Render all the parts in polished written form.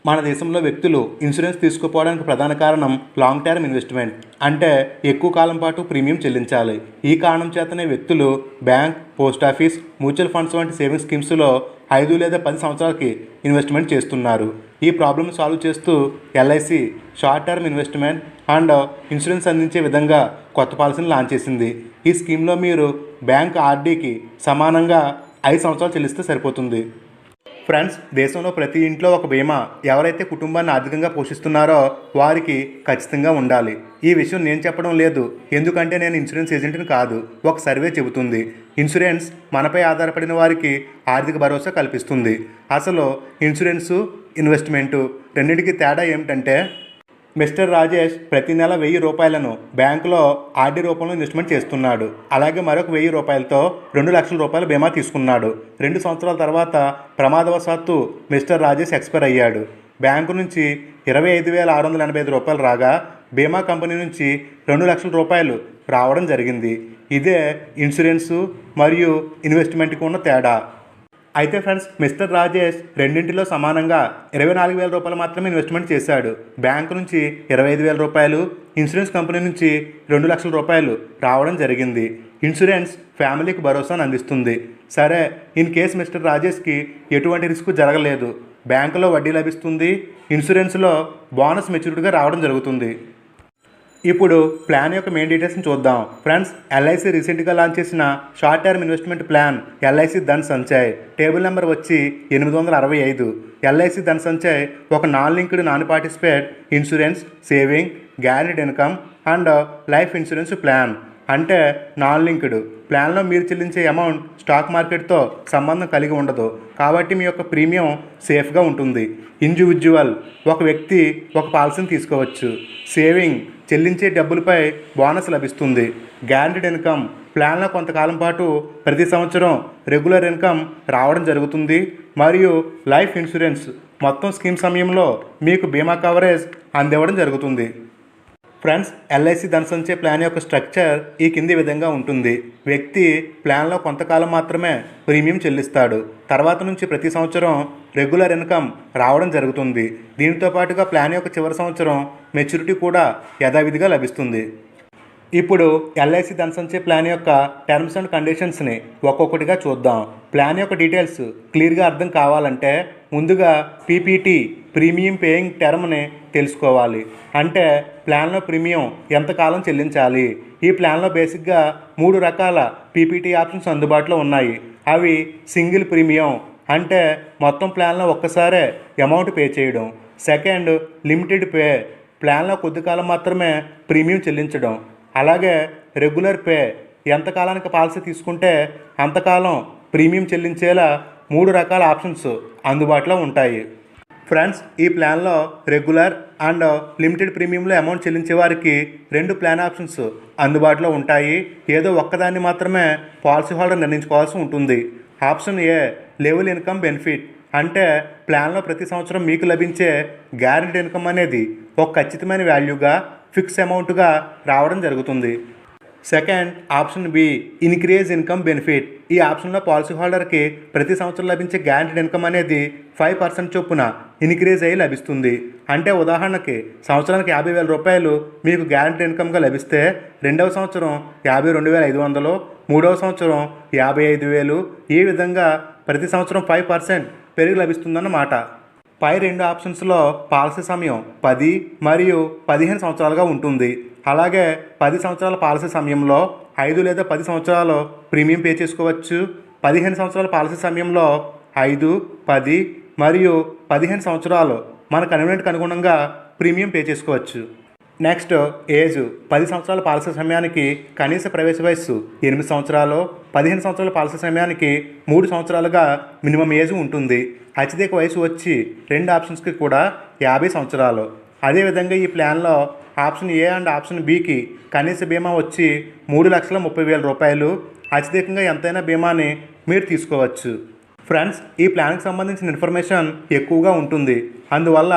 మన దేశంలో వ్యక్తులు ఇన్సూరెన్స్ తీసుకుపోవడానికి ప్రధాన కారణం లాంగ్ టర్మ్ ఇన్వెస్ట్మెంట్, అంటే ఎక్కువ కాలం పాటు ప్రీమియం చెల్లించాలి. ఈ కారణం చేతనే వ్యక్తులు bank, post office, mutual funds వంటి సేవింగ్స్ స్కీమ్స్లో 5 లేదా 10 సంవత్సరాలకి ఇన్వెస్ట్మెంట్ చేస్తున్నారు. ఈ ప్రాబ్లమ్ సాల్వ్ చేస్తూ LIC short term investment and insurance అందించే విధంగా కొత్త పాలసీని లాంచ్ చేసింది. ఈ స్కీమ్లో మీరు బ్యాంక్ ఆర్డీకి సమానంగా 5 సంవత్సరాలు చెల్లిస్తే సరిపోతుంది. ఫ్రెండ్స్, దేశంలో ప్రతి ఇంట్లో ఒక బీమా ఎవరైతే కుటుంబాన్ని ఆర్థికంగా పోషిస్తున్నారో వారికి ఖచ్చితంగా ఉండాలి. ఈ విషయం నేను చెప్పడం లేదు, ఎందుకంటే నేను ఇన్సూరెన్స్ ఏజెంట్ని కాదు. ఒక సర్వే చెబుతుంది ఇన్సూరెన్స్ మనపై ఆధారపడిన వారికి ఆర్థిక భరోసా కల్పిస్తుంది. అసలు ఇన్సూరెన్సు, ఇన్వెస్ట్మెంటు రెండింటికి తేడా ఏమిటంటే, మిస్టర్ రాజేష్ ప్రతి నెల 1000 రూపాయలను బ్యాంకులో ఆర్డీ రూపంలో ఇన్వెస్ట్మెంట్ చేస్తున్నాడు. అలాగే మరొక 1000 రూపాయలతో 2 లక్షల రూపాయల బీమా తీసుకున్నాడు. 2 సంవత్సరాల తర్వాత ప్రమాదవశాత్తు మిస్టర్ రాజేష్ ఎక్స్పైర్ అయ్యాడు. బ్యాంకు నుంచి 25,685 రూపాయలు రాగా బీమా కంపెనీ నుంచి 2 లక్షల రూపాయలు రావడం జరిగింది. ఇదే ఇన్సూరెన్సు మరియు ఇన్వెస్ట్మెంట్కి ఉన్న తేడా. అయితే ఫ్రెండ్స్, మిస్టర్ రాజేష్ రెండింటిలో సమానంగా 24,000 రూపాయలు మాత్రమే ఇన్వెస్ట్మెంట్ చేశాడు. బ్యాంకు నుంచి 25,000 రూపాయలు, ఇన్సూరెన్స్ కంపెనీ నుంచి 2 లక్షల రూపాయలు రావడం జరిగింది. ఇన్సూరెన్స్ ఫ్యామిలీకి భరోసాను అందిస్తుంది. సరే, ఇన్ కేస్ మిస్టర్ రాజేష్కి ఎటువంటి రిస్క్ జరగలేదు, బ్యాంకులో వడ్డీ లభిస్తుంది, ఇన్సూరెన్స్లో బోనస్ మెచ్యూరిటీగా రావడం జరుగుతుంది. ఇప్పుడు ప్లాన్ యొక్క మెయిన్ డీటెయిల్స్ని చూద్దాం. ఫ్రెండ్స్, ఎల్ఐసి రీసెంట్గా లాంచ్ చేసిన short term investment plan LIC Dhan Sanchay. Table number వచ్చి 865. ఎల్ఐసి ధన్ సంచయ్ ఒక non linked, non participate insurance, saving, guaranteed income and life insurance plan. అంటే నాన్ లింక్డ్ ప్లాన్లో మీరు చెల్లించే అమౌంట్ స్టాక్ మార్కెట్తో సంబంధం కలిగి ఉండదు, కాబట్టి మీ యొక్క ప్రీమియం సేఫ్గా ఉంటుంది. ఇండివిజువల్ ఒక వ్యక్తి ఒక పాలసీని తీసుకోవచ్చు. సేవింగ్ చెల్లించే డబ్బులపై బోనస్ లభిస్తుంది. గ్యారెంటీడ్ ఇన్కమ్ ప్లాన్లో కొంతకాలం పాటు ప్రతి సంవత్సరం రెగ్యులర్ ఇన్కమ్ రావడం జరుగుతుంది. మరియు లైఫ్ ఇన్సూరెన్స్ మొత్తం స్కీమ్ సమయంలో మీకు బీమా కవరేజ్ అందివ్వడం జరుగుతుంది. Friends, LIC Dhan Sanchay plan యొక్క స్ట్రక్చర్ ఈ కింది విధంగా ఉంటుంది. వ్యక్తి ప్లాన్లో కొంతకాలం మాత్రమే ప్రీమియం చెల్లిస్తాడు. తర్వాత నుంచి ప్రతి సంవత్సరం రెగ్యులర్ ఇన్కమ్ రావడం జరుగుతుంది. దీనితో పాటుగా ప్లాన్ యొక్క చివరి సంవత్సరం మెచ్యూరిటీ కూడా యథావిధిగా లభిస్తుంది. ఇప్పుడు ఎల్ఐసి ధన్ సంచయ్ ప్లాన్ యొక్క టర్మ్స్ అండ్ కండిషన్స్ని ఒక్కొక్కటిగా చూద్దాం. ప్లాన్ యొక్క డీటెయిల్స్ క్లియర్గా అర్థం కావాలంటే ముందుగా పీపీటీ ప్రీమియం పేయింగ్ టర్మ్ని తెలుసుకోవాలి. అంటే ప్లాన్లో ప్రీమియం ఎంతకాలం చెల్లించాలి. ఈ ప్లాన్లో బేసిక్గా 3 రకాల పీపీటీ ఆప్షన్స్ అందుబాటులో ఉన్నాయి. అవి సింగిల్ ప్రీమియం, అంటే మొత్తం ప్లాన్లో ఒక్కసారే అమౌంట్ పే చేయడం. సెకండ్, లిమిటెడ్ పే, ప్లాన్లో కొద్ది కాలం మాత్రమే ప్రీమియం చెల్లించడం. అలాగే రెగ్యులర్ పే, ఎంతకాలానికి పాలసీ తీసుకుంటే అంతకాలం ప్రీమియం చెల్లించేలా 3 రకాల ఆప్షన్స్ అందుబాటులో ఉంటాయి. ఫ్రెండ్స్, ఈ ప్లాన్లో రెగ్యులర్ అండ్ లిమిటెడ్ ప్రీమియంలో అమౌంట్ చెల్లించే వారికి 2 ప్లాన్ ఆప్షన్స్ అందుబాటులో ఉంటాయి. ఏదో ఒక్కదాన్ని మాత్రమే పాలసీ హోల్డర్ నిర్ణయించుకోవాల్సి ఉంటుంది. Option A level income benefit, అంటే ప్లాన్లో ప్రతి సంవత్సరం మీకు లభించే గ్యారెంటీడ్ ఇన్కమ్ అనేది ఒక ఖచ్చితమైన వాల్యూగా, ఫిక్స్ అమౌంట్గా రావడం జరుగుతుంది. Second, option B increase income benefit. ఈ ఆప్షన్లో పాలసీ హోల్డర్కి ప్రతి సంవత్సరం లభించే గ్యారెంటీడ్ ఇన్కమ్ అనేది 5% చొప్పున ఇన్క్రీజ్ అయ్యి లభిస్తుంది. అంటే ఉదాహరణకి సంవత్సరానికి 50,000 రూపాయలు మీకు గ్యారెంటీడ్ ఇన్కమ్గా లభిస్తే, రెండవ సంవత్సరం 52,500, మూడవ సంవత్సరం 55,000, ఈ విధంగా ప్రతి సంవత్సరం 5% పెరిగి లభిస్తుందన్నమాట. పై 2 ఆప్షన్స్లో పాలసీ సమయం 10 మరియు 15 సంవత్సరాలుగా ఉంటుంది. అలాగే 10 సంవత్సరాల పాలసీ సమయంలో 5 లేదా 10 సంవత్సరాలు ప్రీమియం పే చేసుకోవచ్చు. 15 సంవత్సరాల పాలసీ సమయంలో 5, 10 మరియు 15 సంవత్సరాలు మన కన్వీనియంట్కి అనుగుణంగా ప్రీమియం పే చేసుకోవచ్చు. Next, age. 10 సంవత్సరాల పాలసీ సమయానికి కనీస ప్రవేశ వయస్సు 8 సంవత్సరాలు, 15 సంవత్సరాల పాలసీ సమయానికి 3 సంవత్సరాలుగా మినిమం ఏజ్ ఉంటుంది. అత్యధిక వయసు వచ్చి 2 ఆప్షన్స్కి కూడా 50 సంవత్సరాలు. అదేవిధంగా ఈ ప్లాన్లో ఆప్షన్ ఏ అండ్ ఆప్షన్ బికి కనీస బీమా వచ్చి 3,30,000 రూపాయలు. అత్యధికంగా ఎంతైనా బీమాని మీరు తీసుకోవచ్చు. ఫ్రెండ్స్, ఈ ప్లాన్కి సంబంధించిన ఇన్ఫర్మేషన్ ఎక్కువగా ఉంటుంది. అందువల్ల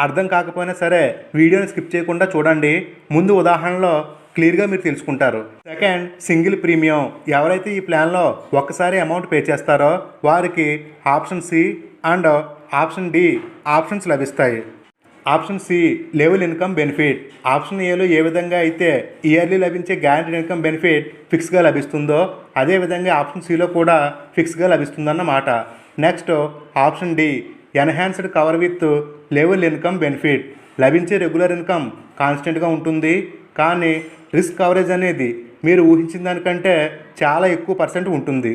అర్థం కాకపోయినా సరే వీడియోని స్కిప్ చేయకుండా చూడండి. ముందు ఉదాహరణలో క్లియర్గా మీరు తెలుసుకుంటారు. Second, single premium. ఎవరైతే ఈ ప్లాన్లో ఒక్కసారి అమౌంట్ పే చేస్తారో వారికి option C and option D options లభిస్తాయి. Option C level income benefit. Option ఏలో ఏ విధంగా అయితే ఇయర్లీ లభించే గ్యారెంటీడ్ ఇన్కమ్ బెనిఫిట్ ఫిక్స్గా లభిస్తుందో అదేవిధంగా ఆప్షన్ సిలో కూడా ఫిక్స్గా లభిస్తుందన్నమాట. Next option D enhanced cover with level income benefit. లభించే రెగ్యులర్ ఇన్కమ్ కాన్స్టెంట్గా ఉంటుంది, కానీ రిస్క్ కవరేజ్ అనేది మీరు ఊహించిన దానికంటే చాలా ఎక్కువ పర్సెంట్ ఉంటుంది.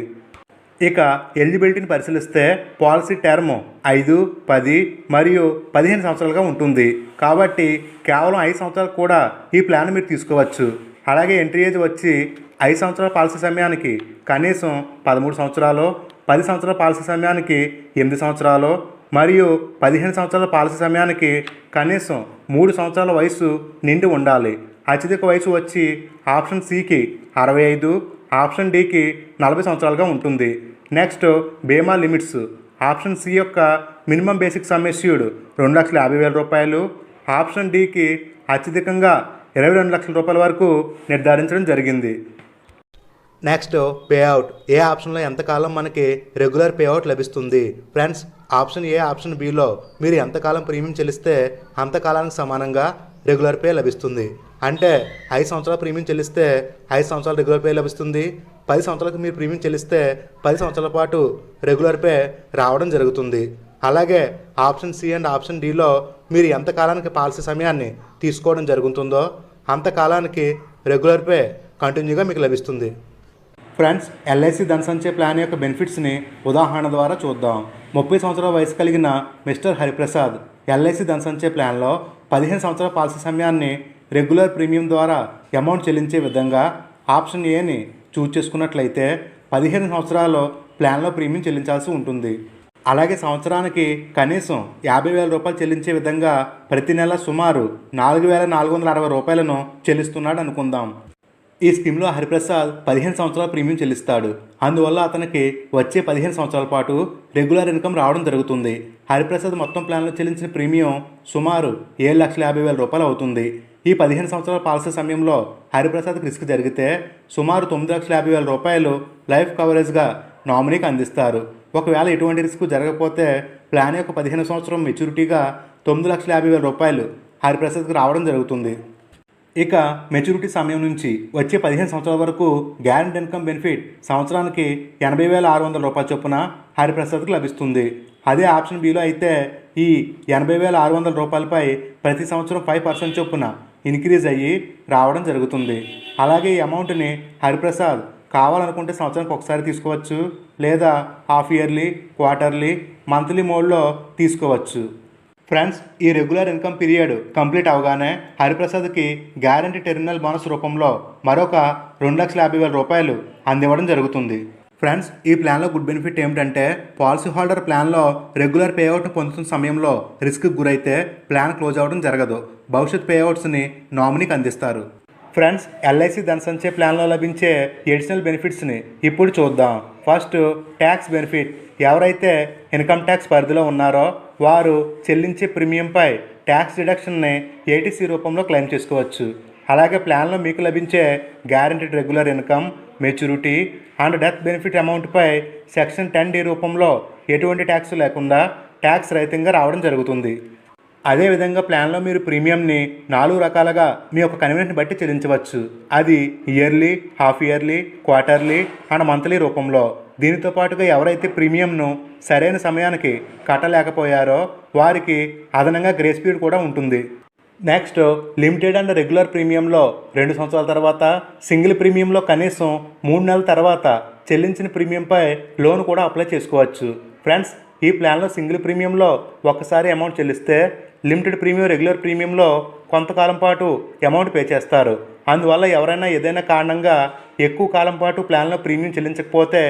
ఇక ఎలిజిబిలిటీని పరిశీలిస్తే పాలసీ టర్మ్ 5, 10 మరియు 15 సంవత్సరాలుగా ఉంటుంది. కాబట్టి కేవలం 5 సంవత్సరాలు కూడా ఈ ప్లాన్ మీరు తీసుకోవచ్చు. అలాగే ఎంట్రీ ఏజ్ వచ్చి 5 సంవత్సరాల పాలసీ సమయానికి కనీసం 13 సంవత్సరాలు, 10 సంవత్సరాల పాలసీ సమయానికి 8 సంవత్సరాలు మరియు 15 సంవత్సరాల పాలసీ సమయానికి కనీసం 3 సంవత్సరాల వయసు నిండి ఉండాలి. అత్యధిక వయసు వచ్చి ఆప్షన్ సికి 65, ఆప్షన్ డికి 40 సంవత్సరాలుగా ఉంటుంది. నెక్స్ట్ బీమా లిమిట్స్. ఆప్షన్ సి యొక్క మినిమం బేసిక్ సమ్ ఎష్యూర్డ్ 2,50,000 రూపాయలు, ఆప్షన్ డికి అత్యధికంగా 22 లక్షల రూపాయల వరకు నిర్ధారించడం జరిగింది. Next payout. ఏ ఆప్షన్లో ఎంతకాలం మనకి రెగ్యులర్ పేఅవుట్ లభిస్తుంది? Friends, option A, option below మీరు ఎంతకాలం ప్రీమియం చెల్లిస్తే అంతకాలానికి సమానంగా రెగ్యులర్ పే లభిస్తుంది. అంటే 5 సంవత్సరాల ప్రీమియం చెల్లిస్తే 5 సంవత్సరాల రెగ్యులర్ పే లభిస్తుంది. 10 సంవత్సరాలకు మీరు ప్రీమియం చెల్లిస్తే 10 సంవత్సరాల పాటు రెగ్యులర్ పే రావడం జరుగుతుంది. అలాగే ఆప్షన్ సి అండ్ ఆప్షన్ డిలో మీరు ఎంత కాలానికి పాలసీ సమయాన్ని తీసుకోవడం జరుగుతుందో అంతకాలానికి రెగ్యులర్ పే కంటిన్యూగా మీకు లభిస్తుంది. ఫ్రెండ్స్, ఎల్ఐసి ధనసంచయ ప్లాన్ యొక్క బెనిఫిట్స్ని ఉదాహరణ ద్వారా చూద్దాం. 30 సంవత్సరాల వయసు కలిగిన మిస్టర్ హరిప్రసాద్ ఎల్ఐసి ధనసంచయ ప్లాన్లో 15 సంవత్సరాల పాలసీ సమయాన్ని రెగ్యులర్ ప్రీమియం ద్వారా అమౌంట్ చెల్లించే విధంగా ఆప్షన్ ఏని చూజ్ చేసుకున్నట్లయితే 15 సంవత్సరాల్లో ప్లాన్లో ప్రీమియం చెల్లించాల్సి ఉంటుంది. అలాగే సంవత్సరానికి కనీసం 50,000 రూపాయలు చెల్లించే విధంగా ప్రతి నెల సుమారు 4,460 రూపాయలను చెల్లిస్తున్నాడు అనుకుందాం. ఈ స్కీమ్లో హరిప్రసాద్ 15 సంవత్సరాల ప్రీమియం చెల్లిస్తాడు. అందువల్ల అతనికి వచ్చే 15 సంవత్సరాల పాటు రెగ్యులర్ ఇన్కమ్ రావడం జరుగుతుంది. హరిప్రసాద్ మొత్తం ప్లాన్లో చెల్లించిన ప్రీమియం సుమారు 7,50,000 రూపాయలు అవుతుంది. ఈ 15 సంవత్సరాల పాలసీ సమయంలో హరిప్రసాద్కి రిస్క్ జరిగితే సుమారు 9,50,000 రూపాయలు లైఫ్ కవరేజ్గా నామినీకి అందిస్తారు. ఒకవేళ ఎటువంటి రిస్క్ జరగకపోతే ప్లాన్ యొక్క 15 సంవత్సరం మెచ్యూరిటీగా 9,50,000 రూపాయలు హరిప్రసాద్కి రావడం జరుగుతుంది. ఇక మెచ్యూరిటీ సమయం నుంచి వచ్చే 15 సంవత్సరాల వరకు గ్యారెంటీ ఇన్కమ్ బెనిఫిట్ సంవత్సరానికి 80,600 రూపాయల చొప్పున హరిప్రసాద్కి లభిస్తుంది. అదే ఆప్షన్ బిలో అయితే ఈ 80,600 రూపాయలపై ప్రతి సంవత్సరం 5% చొప్పున ఇంక్రీజ్ అయ్యి రావడం జరుగుతుంది. అలాగే ఈ అమౌంట్ని హరిప్రసాద్ కావాలనుకుంటే సంవత్సరానికి ఒకసారి తీసుకోవచ్చు, లేదా హాఫ్ ఇయర్లీ, క్వార్టర్లీ, మంత్లీ మోడ్లో తీసుకోవచ్చు. ఫ్రెండ్స్, ఈ రెగ్యులర్ ఇన్కమ్ పీరియడ్ కంప్లీట్ అవగానే హరిప్రసాద్కి గ్యారంటీ టెర్మినల్ బోనస్ రూపంలో మరొక 2,50,000 రూపాయలు అందివ్వడం జరుగుతుంది. ఫ్రెండ్స్, ఈ ప్లాన్లో గుడ్ బెనిఫిట్ ఏమిటంటే పాలసీ హోల్డర్ ప్లాన్లో రెగ్యులర్ పేఅవుట్ను పొందుతున్న సమయంలో రిస్క్కి గురైతే ప్లాన్ క్లోజ్ అవ్వడం జరగదు. భవిష్యత్ పేఅవుట్స్ని నామినీకి అందిస్తారు. ఫ్రెండ్స్, ఎల్ఐసి ధనసంచయ ప్లాన్లో లభించే ఎడిషనల్ బెనిఫిట్స్ని ఇప్పుడు చూద్దాం. First, tax benefit. ఎవరైతే ఇన్కమ్ ట్యాక్స్ పరిధిలో ఉన్నారో వారు చెల్లించే ప్రీమియంపై ట్యాక్స్ డిడక్షన్ని ఏటీసీ రూపంలో క్లెయిమ్ చేసుకోవచ్చు. అలాగే ప్లాన్లో మీకు లభించే guaranteed regular income, maturity and death benefit అమౌంట్పై సెక్షన్ 10D రూపంలో ఎటువంటి ట్యాక్స్ లేకుండా ట్యాక్స్ రహితంగా రావడం జరుగుతుంది. అదేవిధంగా ప్లాన్లో మీరు ప్రీమియంని 4 రకాలుగా మీ యొక్క కన్వీనియన్స్ని బట్టి చెల్లించవచ్చు. అది yearly, half yearly, quarterly and monthly రూపంలో. దీనితో పాటుగా ఎవరైతే ప్రీమియంను సరైన సమయానికి కట్టలేకపోయారో వారికి అదనంగా గ్రేస్ పీరియడ్ కూడా ఉంటుంది. నెక్స్ట్, లిమిటెడ్ అండ్ రెగ్యులర్ ప్రీమియంలో 2 సంవత్సరాల తర్వాత, సింగిల్ ప్రీమియంలో కనీసం 3 నెలల తర్వాత చెల్లించిన ప్రీమియంపై లోన్ కూడా అప్లై చేసుకోవచ్చు. ఫ్రెండ్స్, ఈ ప్లాన్లో సింగిల్ ప్రీమియంలో ఒక్కసారి అమౌంట్ చెల్లిస్తే లిమిటెడ్ ప్రీమియం, రెగ్యులర్ ప్రీమియంలో కొంతకాలం పాటు అమౌంట్ పే చేస్తారు. అందువల్ల ఎవరైనా ఏదైనా కారణంగా ఎక్కువ కాలం పాటు ప్లాన్లో ప్రీమియం చెల్లించకపోతే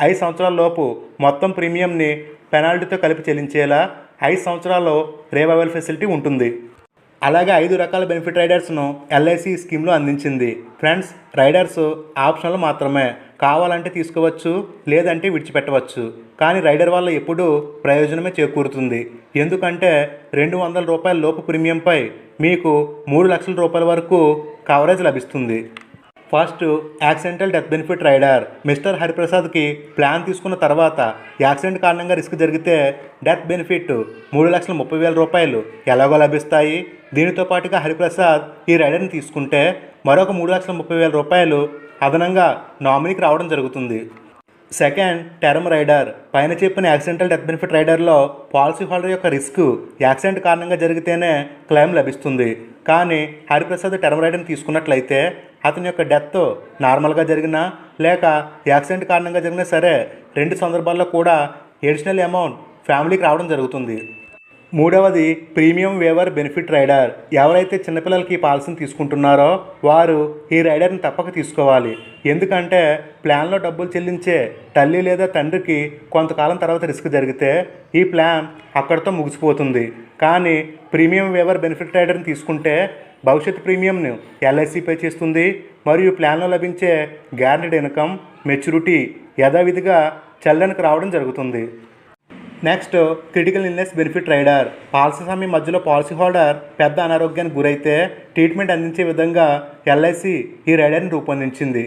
5 సంవత్సరాల లోపు మొత్తం ప్రీమియంని పెనాల్టీతో కలిపి చెల్లించేలా 5 సంవత్సరాల్లో రివైవల్ ఫెసిలిటీ ఉంటుంది. అలాగే 5 రకాల బెనిఫిట్ రైడర్స్ను ఎల్ఐసి స్కీమ్లో అందించింది. ఫ్రెండ్స్, రైడర్స్ ఆప్షనల్ మాత్రమే. కావాలంటే తీసుకోవచ్చు, లేదంటే విడిచిపెట్టవచ్చు. కానీ రైడర్ వల్ల ఎప్పుడూ ప్రయోజనమే చేకూరుతుంది. ఎందుకంటే 200 రూపాయల లోపు ప్రీమియంపై మీకు 3 లక్షల రూపాయల వరకు కవరేజ్ లభిస్తుంది. First accidental death benefit rider. Mister హరిప్రసాద్కి ప్లాన్ తీసుకున్న తర్వాత యాక్సిడెంట్ కారణంగా రిస్క్ జరిగితే డెత్ బెనిఫిట్ 3,30,000 రూపాయలు ఎలాగో లభిస్తాయి. దీనితో పాటుగా హరిప్రసాద్ ఈ రైడర్ని తీసుకుంటే మరొక 3,30,000 రూపాయలు అదనంగా నామినీకి రావడం జరుగుతుంది. Second term rider. పైన చెప్పిన యాక్సిడెంటల్ డెత్ బెనిఫిట్ రైడర్లో పాలసీ హోల్డర్ యొక్క రిస్క్ యాక్సిడెంట్ కారణంగా జరిగితేనే క్లెయిమ్ లభిస్తుంది. కానీ హరిప్రసాద్ టర్మ్ రైడర్ని తీసుకున్నట్లయితే అతని యొక్క డెత్ నార్మల్గా జరిగినా లేక యాక్సిడెంట్ కారణంగా జరిగినా సరే 2 సందర్భాల్లో కూడా ఎడిషనల్ అమౌంట్ ఫ్యామిలీకి రావడం జరుగుతుంది. మూడవది ప్రీమియం వేవర్ బెనిఫిట్ రైడర్. ఎవరైతే చిన్నపిల్లలకి ఈ పాలసీని తీసుకుంటున్నారో వారు ఈ రైడర్ని తప్పక తీసుకోవాలి. ఎందుకంటే ప్లాన్లో డబ్బులు చెల్లించే తల్లి లేదా తండ్రికి కొంతకాలం తర్వాత రిస్క్ జరిగితే ఈ ప్లాన్ అక్కడితో ముగిసిపోతుంది. కానీ ప్రీమియం వేవర్ బెనిఫిట్ రైడర్ని తీసుకుంటే భవిష్యత్ ప్రీమియంను ఎల్ఐసి పే చేస్తుంది మరియు ప్లాన్లో లభించే గ్యారంటీడ్ ఇన్కమ్ మెచ్యూరిటీ యథావిధిగా చెల్లడానికి రావడం జరుగుతుంది. Next critical illness benefit rider. Policy సమయం మధ్యలో పాలసీ హోల్డర్ పెద్ద అనారోగ్యానికి గురైతే ట్రీట్మెంట్ అందించే విధంగా ఎల్ఐసి ఈ రైడర్ని రూపొందించింది.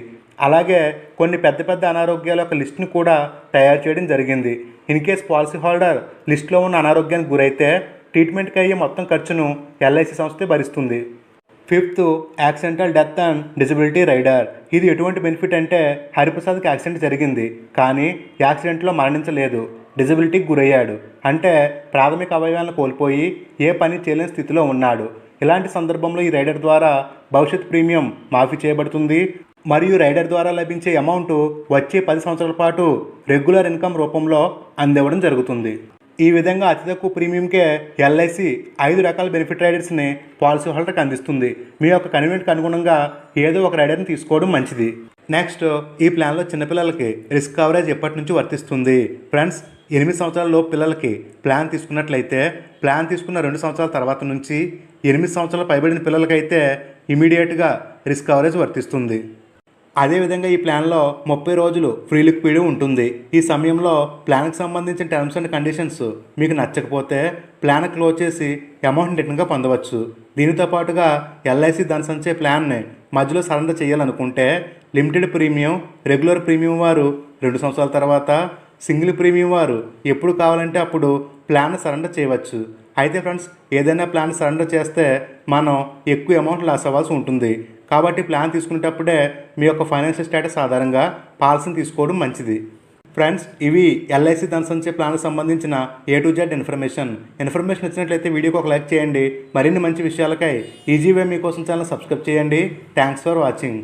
అలాగే కొన్ని పెద్ద అనారోగ్యాల యొక్క లిస్ట్ని కూడా తయారు చేయడం జరిగింది. ఇన్ కేస్ పాలసీ హోల్డర్ లిస్టులో ఉన్న అనారోగ్యానికి గురైతే ట్రీట్మెంట్కి అయ్యే మొత్తం ఖర్చును ఎల్ఐసి సంస్థే భరిస్తుంది. Fifth accidental death and disability rider. ఇది ఎటువంటి బెనిఫిట్ అంటే హరిప్రసాద్కి యాక్సిడెంట్ జరిగింది కానీ యాక్సిడెంట్లో మరణించలేదు, డిజబిలిటీకి గురయ్యాడు. అంటే ప్రాథమిక అవయవాలను కోల్పోయి ఏ పని చేయలేని స్థితిలో ఉన్నాడు. ఇలాంటి సందర్భంలో ఈ రైడర్ ద్వారా భవిష్యత్ ప్రీమియం మాఫీ చేయబడుతుంది మరియు రైడర్ ద్వారా లభించే అమౌంట్ వచ్చే 10 సంవత్సరాల పాటు రెగ్యులర్ ఇన్కమ్ రూపంలో అందివ్వడం జరుగుతుంది. ఈ విధంగా అతి తక్కువ ప్రీమియంకే ఎల్ఐసి 5 రకాల బెనిఫిట్ రైడర్స్ని పాలసీ హోల్డర్కి అందిస్తుంది. మీ యొక్క కన్వీనియంట్కి అనుగుణంగా ఏదో ఒక రైడర్ని తీసుకోవడం మంచిది. నెక్స్ట్ ఈ ప్లాన్లో చిన్నపిల్లలకి రిస్క్ కవరేజ్ ఎప్పటి నుంచి వర్తిస్తుంది. ఫ్రెండ్స్ 8 సంవత్సరాల లోపు పిల్లలకి ప్లాన్ తీసుకున్నట్లయితే ప్లాన్ తీసుకున్న 2 సంవత్సరాల తర్వాత నుంచి 8 సంవత్సరాలు పైబడిన పిల్లలకైతే ఇమీడియట్గా రిస్క్ కవరేజ్ వర్తిస్తుంది. అదేవిధంగా ఈ ప్లాన్లో 30 రోజులు ఫ్రీ లిక్విడ్ ఉంటుంది. ఈ సమయంలో ప్లాన్కి సంబంధించిన టర్మ్స్ అండ్ కండిషన్స్ మీకు నచ్చకపోతే ప్లాన్ క్లోజ్ చేసి అమౌంట్ రిటర్న్గా పొందవచ్చు. దీనితో పాటుగా ఎల్ఐసి ధనసంచయ ప్లాన్ని మధ్యలో సరెండర్ చేయాలనుకుంటే లిమిటెడ్ ప్రీమియం, రెగ్యులర్ ప్రీమియం వారు 2 సంవత్సరాల తర్వాత, సింగిల్ ప్రీమియం వారు ఎప్పుడు కావాలంటే అప్పుడు ప్లాన్ సరెండర్ చేయవచ్చు. అయితే ఫ్రెండ్స్ ఏదైనా ప్లాన్ సరెండర్ చేస్తే మనం ఎక్కువ అమౌంట్ లాస్ అవ్వాల్సి ఉంటుంది. కాబట్టి ప్లాన్ తీసుకునేటప్పుడే మీ యొక్క ఫైనాన్షియల్ స్టేటస్ ఆధారంగా పాలసీని తీసుకోవడం మంచిది. ఫ్రెండ్స్ ఇవి ఎల్ఐసి ధనసంచయ ప్లాన్కి సంబంధించిన A to Z ఇన్ఫర్మేషన్ ఇచ్చినట్లయితే వీడియోకి ఒక లైక్ చేయండి. మరిన్ని మంచి విషయాలకై ఈజీ వే మీకోసం ఛానల్ సబ్స్క్రైబ్ చేయండి. Thanks for watching.